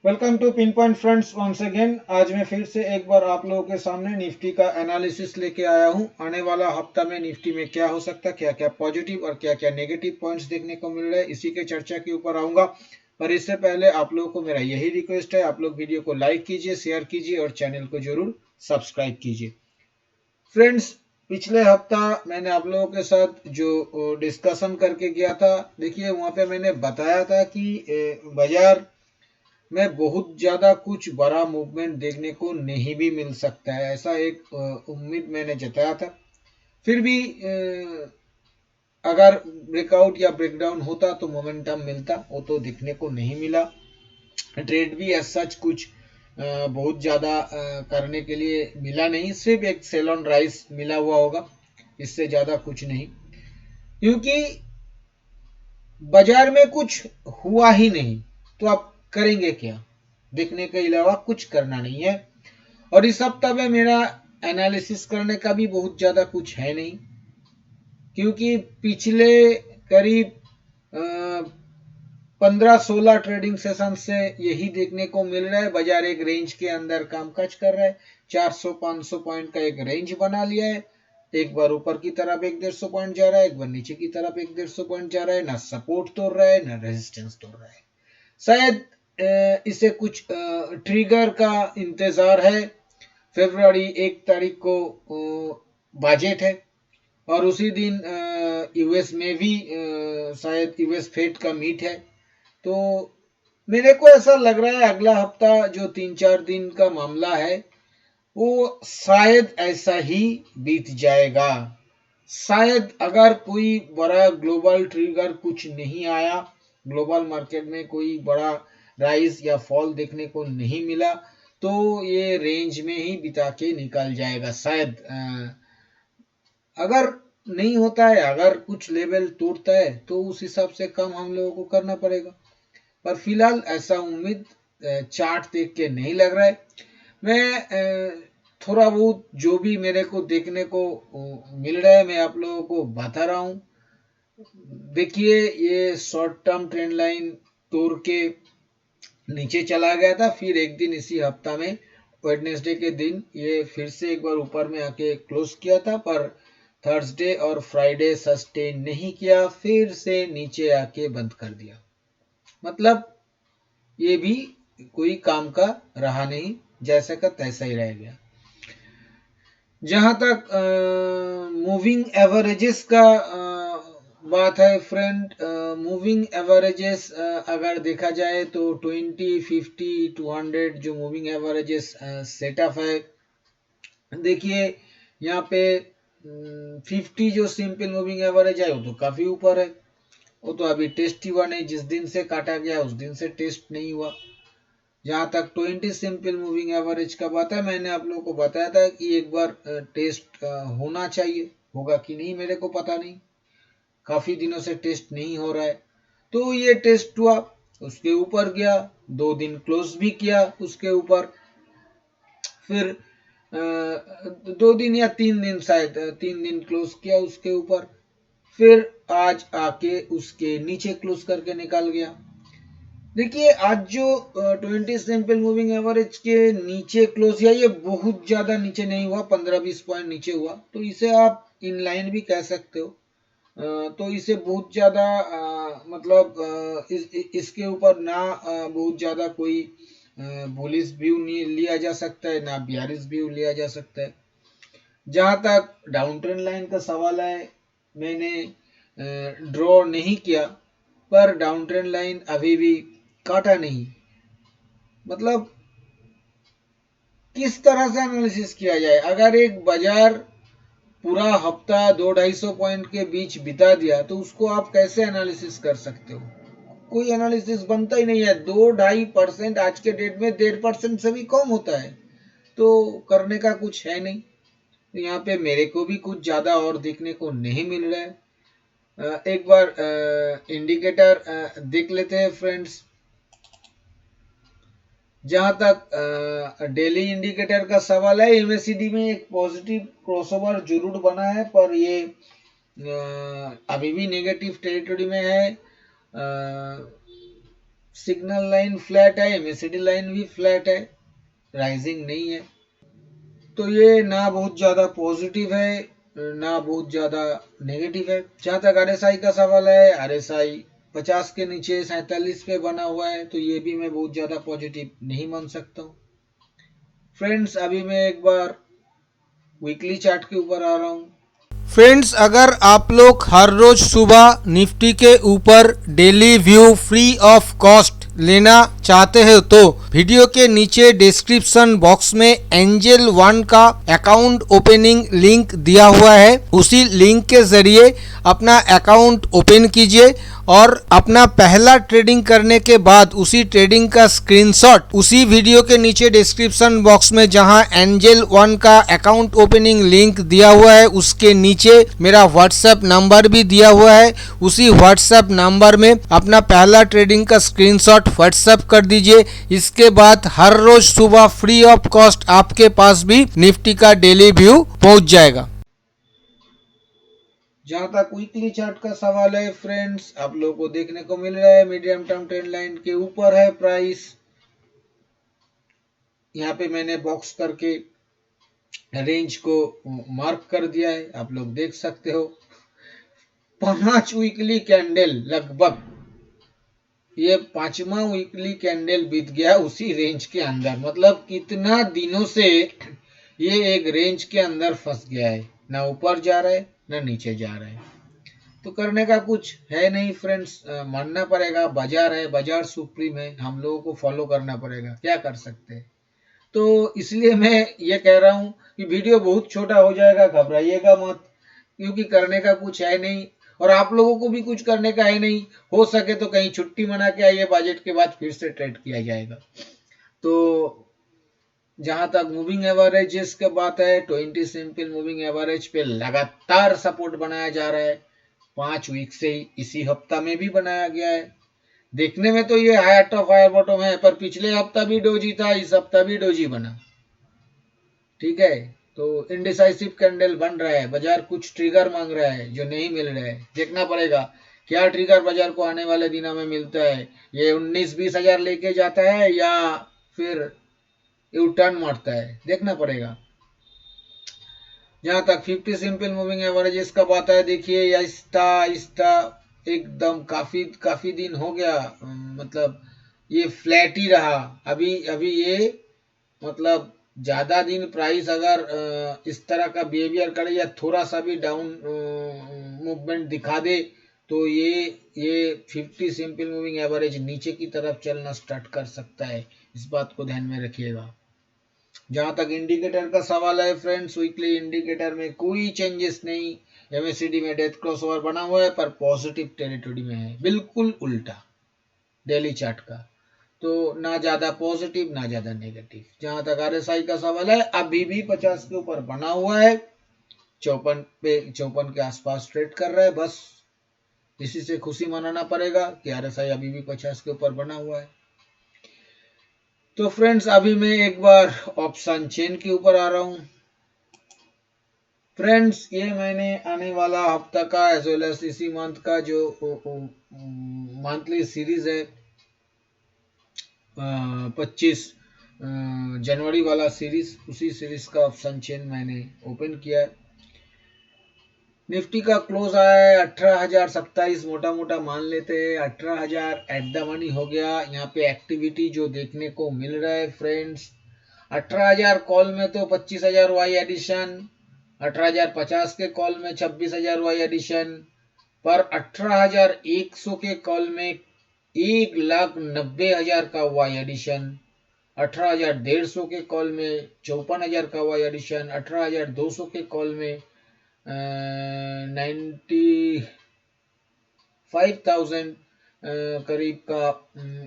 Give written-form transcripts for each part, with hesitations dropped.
Welcome to pin point friends once again. आज मैं फिर से एक बार आप लोगों के सामने निफ्टी का एनालिसिस लेके आया हूं। आने वाला हफ्ता में निफ्टी में क्या हो सकता है, क्या क्या पॉजिटिव और क्या क्या नेगेटिव पॉइंट्स देखने को मिल रहे हैं, इसी के चर्चा के ऊपर आऊंगा। पर इससे पहले आप लोगों को मेरा यही रिक्वेस्ट है, आप लोग वीडियो को लाइक कीजिए, शेयर कीजिए और चैनल को जरूर सब्सक्राइब कीजिए। फ्रेंड्स, पिछले हफ्ता मैंने आप लोगों के साथ जो डिस्कशन करके गया था, देखिए वहां पे मैंने बताया था कि बाजार में बहुत ज्यादा कुछ बड़ा मूवमेंट देखने को नहीं भी मिल सकता है, ऐसा एक उम्मीद मैंने जताया था। फिर भी अगर ब्रेकआउट या ब्रेकडाउन होता तो मोमेंटम मिलता, वो तो दिखने को नहीं मिला। ट्रेड भी एज सच कुछ बहुत ज्यादा करने के लिए मिला नहीं, सिर्फ एक सेल ऑन राइस मिला हुआ होगा, इससे ज्यादा कुछ नहीं, क्योंकि बाजार में कुछ हुआ ही नहीं। तो आप करेंगे क्या? देखने के अलावा कुछ करना नहीं है। और इस हफ्ता में मेरा एनालिसिस करने का भी बहुत ज्यादा कुछ है नहीं, क्योंकि पिछले करीब 15-16 ट्रेडिंग सेशन से यही देखने को मिल रहा है, बाजार एक रेंज के अंदर कामकाज कर रहा है। 400-500 पॉइंट का एक रेंज बना लिया है। एक बार ऊपर की तरफ 150 पॉइंट जा रहा है, एक बार नीचे की तरफ 150 पॉइंट जा रहा है। ना सपोर्ट तोड़ रहा है, ना रेजिस्टेंस तोड़ रहा है। शायद इसे कुछ ट्रिगर का इंतजार है। फरवरी 1 तारीख को बजट है और उसी दिन यूएस में भी शायद यूएस फेड का मीट है। तो मेरे को ऐसा लग रहा है अगला हफ्ता जो 3-4 दिन का मामला है, वो शायद ऐसा ही बीत जाएगा। शायद अगर कोई बड़ा ग्लोबल ट्रिगर कुछ नहीं आया, ग्लोबल मार्केट में कोई बड़ा राइज या फॉल देखने को नहीं मिला, तो ये रेंज में ही बिता के निकल जाएगा शायद। अगर नहीं होता है, अगर कुछ लेवल टूटता है, तो उस हिसाब से काम हम लोगों को करना पड़ेगा। पर फिलहाल ऐसा उम्मीद चार्ट देख के नहीं लग रहा है। मैं थोड़ा बहुत जो भी मेरे को देखने को मिल रहा है, मैं आप लोगों को बता रहा हूँ। देखिए, ये शॉर्ट टर्म ट्रेंड लाइन तोड़ के नीचे चला गया था, फिर एक दिन इसी हफ्ता में वेडनेसडे के दिन ये फिर से एक बार ऊपर में आके क्लोज किया था, पर थर्सडे और फ्राइडे सस्टेन नहीं किया, फिर से नीचे आके बंद कर दिया। मतलब ये भी कोई काम का रहा नहीं, जैसा का तैसा ही रह गया। जहां तक मूविंग एवरेजेस का बात है फ्रेंड, मूविंग एवरेजेस अगर देखा जाए तो 20, 50, 200 जो मूविंग एवरेजेस सेटअप है, देखिए यहाँ पे 50 जो सिंपल मूविंग एवरेज है वो तो काफी ऊपर है। वो तो अभी टेस्ट हुआ नहीं, जिस दिन से काटा गया उस दिन से टेस्ट नहीं हुआ। जहां तक 20 सिंपल मूविंग एवरेज का बात है, मैंने आप लोगों को बताया था कि एक बार टेस्ट होना चाहिए, होगा कि नहीं मेरे को पता नहीं, काफी दिनों से टेस्ट नहीं हो रहा है। तो ये टेस्ट हुआ, उसके ऊपर गया, 2 दिन क्लोज भी किया उसके ऊपर, फिर 2 दिन या 3 दिन, शायद 3 दिन क्लोज किया उसके ऊपर, फिर आज आके उसके नीचे क्लोज करके निकल गया। देखिए, आज जो 20 सिंपल मूविंग एवरेज के नीचे क्लोज किया, ये बहुत ज्यादा नीचे नहीं हुआ, 15-20 पॉइंट नीचे हुआ, तो इसे आप इन लाइन भी कह सकते हो। तो इसे बहुत ज्यादा मतलब इसके ऊपर ना बहुत ज्यादा कोई बुलिश व्यू नहीं लिया जा सकता है, ना बियरिश व्यू लिया जा सकता है। जहां तक डाउन ट्रेंड लाइन का सवाल है, मैंने ड्रॉ नहीं किया, पर डाउन ट्रेंड लाइन अभी भी काटा नहीं। मतलब किस तरह से एनालिसिस किया जाए? अगर एक बाजार पूरा हफ्ता 200-250 पॉइंट के बीच बिता दिया, तो उसको आप कैसे एनालिसिस कर सकते हो? कोई एनालिसिस बनता ही नहीं है। 2-2.5% आज के डेट में 1.5% से भी कम होता है, तो करने का कुछ है नहीं। तो यहाँ पे मेरे को भी कुछ ज्यादा और देखने को नहीं मिल रहा है। एक बार इंडिकेटर देख लेते हैं फ्रेंड्स। जहां तक डेली इंडिकेटर का सवाल है, एमएसीडी में एक पॉजिटिव क्रॉसओवर जरूर बना है, पर ये अभी भी नेगेटिव टेरिटरी में है। सिग्नल लाइन फ्लैट है, एमएसीडी लाइन भी फ्लैट है, राइजिंग नहीं है। तो ये ना बहुत ज्यादा पॉजिटिव है ना बहुत ज्यादा नेगेटिव है। जहां तक आरएसआई का सवाल है, आरएसआई 50 के नीचे 47 पे बना हुआ है, तो ये भी मैं बहुत ज्यादा पॉजिटिव नहीं मान सकता हूँ। फ्रेंड्स, अभी मैं एक बार वीकली चार्ट के ऊपर आ रहा हूँ। फ्रेंड्स, अगर आप लोग हर रोज सुबह निफ्टी के ऊपर daily view free of cost लेना चाहते हो तो वीडियो के नीचे डिस्क्रिप्शन बॉक्स में एंजल वन का अकाउंट ओपनिंग लिंक दिया हुआ है। उसी लिंक के जरिए अपना अकाउंट ओपन कीजिए और अपना पहला ट्रेडिंग करने के बाद उसी ट्रेडिंग का स्क्रीनशॉट उसी वीडियो के नीचे डिस्क्रिप्शन बॉक्स में जहां एंजल वन का अकाउंट ओपनिंग लिंक दिया हुआ है उसके नीचे मेरा व्हाट्सएप नंबर भी दिया हुआ है। उसी व्हाट्सएप नंबर में अपना पहला ट्रेडिंग का स्क्रीनशॉट व्हाट्सएप कर दीजिए। इसके बाद हर रोज सुबह फ्री ऑफ कॉस्ट आपके पास भी निफ्टी का डेली व्यू पहुंच जाएगा। जहां तक वीकली चार्ट का सवाल है फ्रेंड्स, आप लोगों को देखने को मिल रहा है मीडियम टर्म ट्रेंड लाइन के ऊपर है प्राइस। यहाँ पे मैंने बॉक्स करके रेंज को मार्क कर दिया है, आप लोग देख सकते हो। 5 वीकली कैंडल लगभग, ये 5वां वीकली कैंडल बीत गया उसी रेंज के अंदर। मतलब कितना दिनों से ये एक रेंज के अंदर फंस गया है, ना ऊपर जा रहा है ना नीचे जा रहा है। तो करने का कुछ है नहीं फ्रेंड्स, मानना पड़ेगा, बाजार है, बाजार सुप्रीम है, हम लोगों को फॉलो करना पड़ेगा, क्या कर सकते हैं। तो इसलिए मैं ये कह रहा हूँ कि वीडियो बहुत छोटा हो जाएगा, घबराइएगा मत, क्योंकि करने का कुछ है नहीं और आप लोगों को भी कुछ करने का है नहीं। हो सके तो कहीं छुट्टी मना के आइए, बजट के बाद फिर से ट्रेड किया जाएगा। तो जहां तक मूविंग एवरेजेस की बात है, 20 सिंपल मूविंग एवरेज पे लगातार सपोर्ट बनाया जा रहा है। 5 वीक से ही, इसी हफ्ता में भी बनाया गया है। देखने में तो ये हायर टॉप हायर बॉटम है, पर पिछले हफ्ता भी डोजी था, इस हफ्ता भी डोजी बना। ठीक है, तो इनडिसाइसिव कैंडल बन रहा है, बाजार कुछ ट्रिगर मांग रहा है जो नहीं मिल रहा है। देखना पड़ेगा क्या ट्रिगर बाजार को आने वाले दिनों में मिलता है। ये 19-20 हजार लेके जाता है या फिर यू टर्न मारता है, देखना पड़ेगा। जहां तक 50 सिंपल मूविंग एवरेजेस का बात है, देखिए आहिस्ता आहिस्ता एकदम काफी काफी दिन हो गया, मतलब ये फ्लैट ही रहा। अभी अभी ये मतलब ज्यादा दिन प्राइस अगर इस तरह का बिहेवियर करे या थोड़ा सा भी डाउन मूवमेंट दिखा दे तो ये 50 सिंपल मूविंग एवरेज नीचे की तरफ चलना स्टार्ट कर सकता है। इस बात को ध्यान में रखिएगा। जहां तक इंडिकेटर का सवाल है फ्रेंड्स, वीकली इंडिकेटर में कोई चेंजेस नहीं। एमएसीडी में डेथ क्रॉसओवर बना हुआ है पर पॉजिटिव टेरिटरी में है, बिल्कुल उल्टा डेली चार्ट का। तो ना ज्यादा पॉजिटिव ना ज्यादा नेगेटिव। जहां तक आरएसआई का सवाल है, अभी भी 50 के ऊपर बना हुआ है, 54 के आसपास ट्रेड कर रहा है। बस इसी से खुशी मनाना पड़ेगा कि आरएसआई अभी भी 50 के ऊपर बना हुआ है। तो फ्रेंड्स, अभी मैं एक बार ऑप्शन चेन के ऊपर आ रहा हूं। फ्रेंड्स, ये मैंने आने वाला हफ्ता का एज वेल एज इसी मंथ का जो मंथली सीरीज है 25 जनवरी वाला सीरीज, उसी सीरीज का ऑप्शन चेन मैंने ओपन किया है। निफ्टी का क्लोज आया है 18,027, मोटा मोटा मान लेते हैं 18,000 एट द मनी हो गया। यहाँ पे एक्टिविटी जो देखने को मिल रहा है फ्रेंड्स, 18,000 कॉल में तो 25,000 वाई एडिशन, 18,050 के कॉल में 26,000 वाई एडिशन, पर 18,100 के कॉल में 1,90,000 का वाई एडिशन, 18,150 के कॉल में 54,000 का वाई एडिशन, 18,200 के कॉल में 95,000 करीब का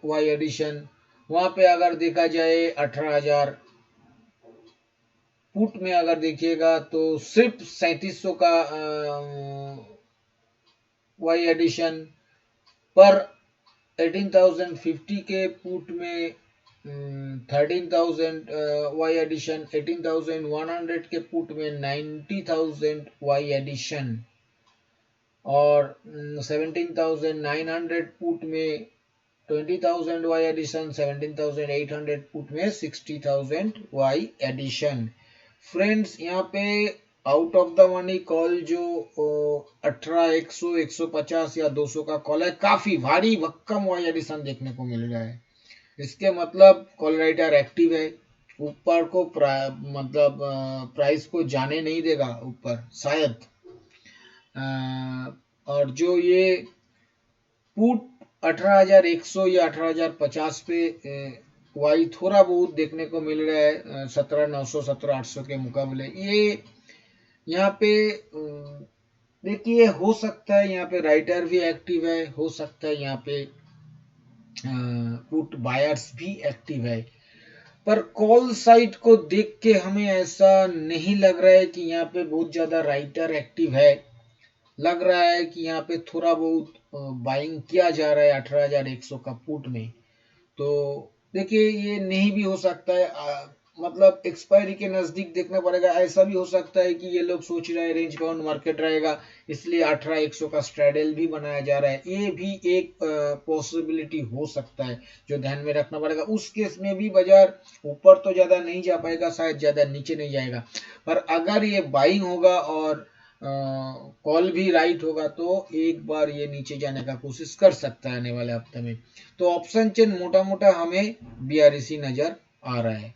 वाई एडिशन। वहां पे अगर देखा जाए 18,000 पुट में अगर देखिएगा तो सिर्फ 3700 का वाई एडिशन, पर 18,050 के पुट में 13,000 वाई एडिशन, 18,100 के पुट में 90,000 वाई एडिशन और 17,900 पुट में 20,000 Y एडिशन, 17,800 पुट में 60,000 Y एडिशन। फ्रेंड्स यहाँ पे out of the money call जो 18, 100, 150 या 200 का कॉल है, काफी भारी भक्कम Y एडिशन देखने को मिल रहा है। इसके मतलब कॉल राइटर एक्टिव है, ऊपर को मतलब प्राइस को जाने नहीं देगा ऊपर शायद। और जो ये पुट 18,100 या 18,050 पे वाई थोड़ा बहुत देखने को मिल रहा है 17,900, 17,800 के मुकाबले। ये यहाँ पे देखिए हो सकता है यहाँ पे राइटर भी एक्टिव है, हो सकता है यहाँ पे पुट बायर्स भी एक्टिव है, पर कॉल साइड को देख के हमें ऐसा नहीं लग रहा है कि यहाँ पे बहुत ज्यादा राइटर एक्टिव है। लग रहा है कि यहाँ पे थोड़ा बहुत बाइंग किया जा रहा है 18,100 का पुट में। तो देखिए ये नहीं भी हो सकता है, मतलब एक्सपायरी के नजदीक देखना पड़ेगा। ऐसा भी हो सकता है कि ये लोग सोच रहे हैं रेंज बाउंड मार्केट रहेगा, इसलिए 18,100 का स्ट्रैडल भी बनाया जा रहा है। ये भी एक पॉसिबिलिटी हो सकता है जो ध्यान में रखना पड़ेगा। उस केस में भी बाजार ऊपर तो ज्यादा नहीं जा पाएगा, शायद ज्यादा नीचे नहीं जाएगा, पर अगर ये बाइंग होगा और कॉल भी राइट होगा तो एक बार ये नीचे जाने का कोशिश कर सकता है आने वाले हफ्ते में। तो ऑप्शन चेन मोटा मोटा हमें बीआरसी नजर आ रहा है।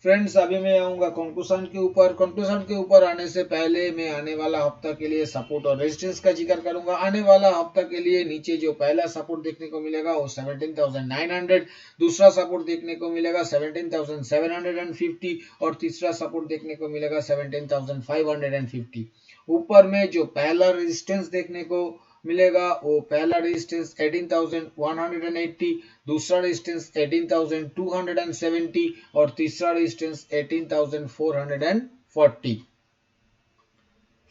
फ्रेंड्स अभी मैं आऊंगा कंक्लूजन के ऊपर। कंक्लूजन के ऊपर आने से पहले मैं आने वाला हफ्ता के लिए सपोर्ट और रेजिस्टेंस का जिक्र करूंगा। आने वाला हफ्ता के लिए नीचे जो पहला सपोर्ट देखने को मिलेगा वो 17,900, दूसरा सपोर्ट देखने को मिलेगा 17,750 और तीसरा सपोर्ट देखने को मिलेगा 17,550। ऊपर में जो पहला रेजिस्टेंस देखने को मिलेगा वो पहला रेजिस्टेंस 18,180, दूसरा रेजिस्टेंस 18,270 और तीसरा रेजिस्टेंस 18,440।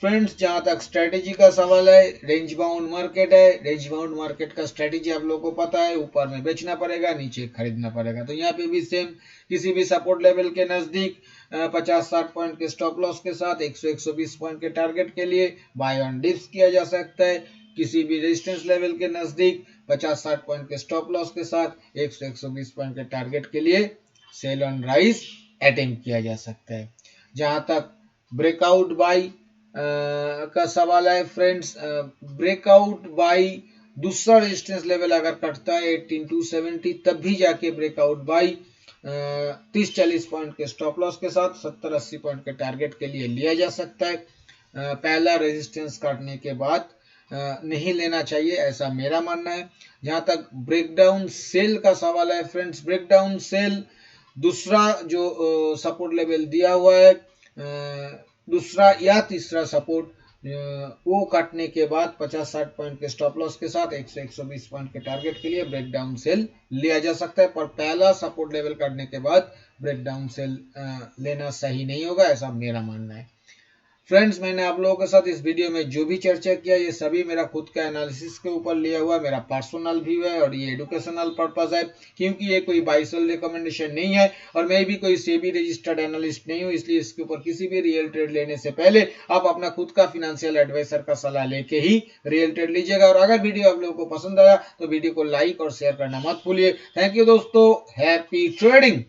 फ्रेंड्स जहां तक स्ट्रेटेजी का सवाल है, रेंज बाउंड मार्केट है, रेंज बाउंड मार्केट का स्ट्रेटेजी आप लोगों को पता है, ऊपर में बेचना पड़ेगा, नीचे खरीदना पड़ेगा। तो यहाँ पे भी सेम, किसी भी सपोर्ट लेवल के नजदीक 50-60 पॉइंट के स्टॉप लॉस के साथ 100-120 पॉइंट के टारगेट के लिए बाय ऑन डिप्स किया जा सकता है। किसी भी रेजिस्टेंस लेवल के नजदीक 50-60 पॉइंट के स्टॉप लॉस के साथ 100-120 पॉइंट के टारगेट के लिए सेल ऑन राइज अटेम्प्ट किया जा सकता है। जहां तक ब्रेकआउट बाई का सवाल है फ्रेंड्स, ब्रेकआउट बाई दूसरा रेजिस्टेंस लेवल अगर कटता है 18,270 तब भी जाके ब्रेकआउट बाई 30-40 पॉइंट के स्टॉप लॉस के साथ 70-80 पॉइंट के टारगेट के लिए लिया जा सकता है। पहला रेजिस्टेंस काटने के बाद नहीं लेना चाहिए, ऐसा मेरा मानना है। जहां तक ब्रेकडाउन सेल का सवाल है फ्रेंड्स, ब्रेकडाउन सेल दूसरा जो सपोर्ट लेवल दिया हुआ है, दूसरा या तीसरा सपोर्ट वो काटने के बाद 50-60 पॉइंट के स्टॉप लॉस के साथ 100-120 पॉइंट के टारगेट के लिए ब्रेकडाउन सेल लिया जा सकता है, पर पहला सपोर्ट लेवल काटने के बाद ब्रेकडाउन सेल लेना सही नहीं होगा, ऐसा मेरा मानना है। फ्रेंड्स मैंने आप लोगों के साथ इस वीडियो में जो भी चर्चा किया ये सभी मेरा खुद का एनालिसिस के ऊपर लिया हुआ मेरा पर्सनल व्यू है और ये एजुकेशनल पर्पस है, क्योंकि ये कोई बाय सेल रिकमेंडेशन नहीं है और मैं भी कोई सेबी रजिस्टर्ड एनालिस्ट नहीं हूँ, इसलिए इसके ऊपर किसी भी रियल ट्रेड लेने से पहले आप अपना खुद का फिनेंशियल एडवाइजर का सलाह लेके ही रियल ट्रेड लीजिएगा। और अगर वीडियो आप लोगों को पसंद आया तो वीडियो को लाइक और शेयर करना मत भूलिए। थैंक यू दोस्तों, हैप्पी ट्रेडिंग।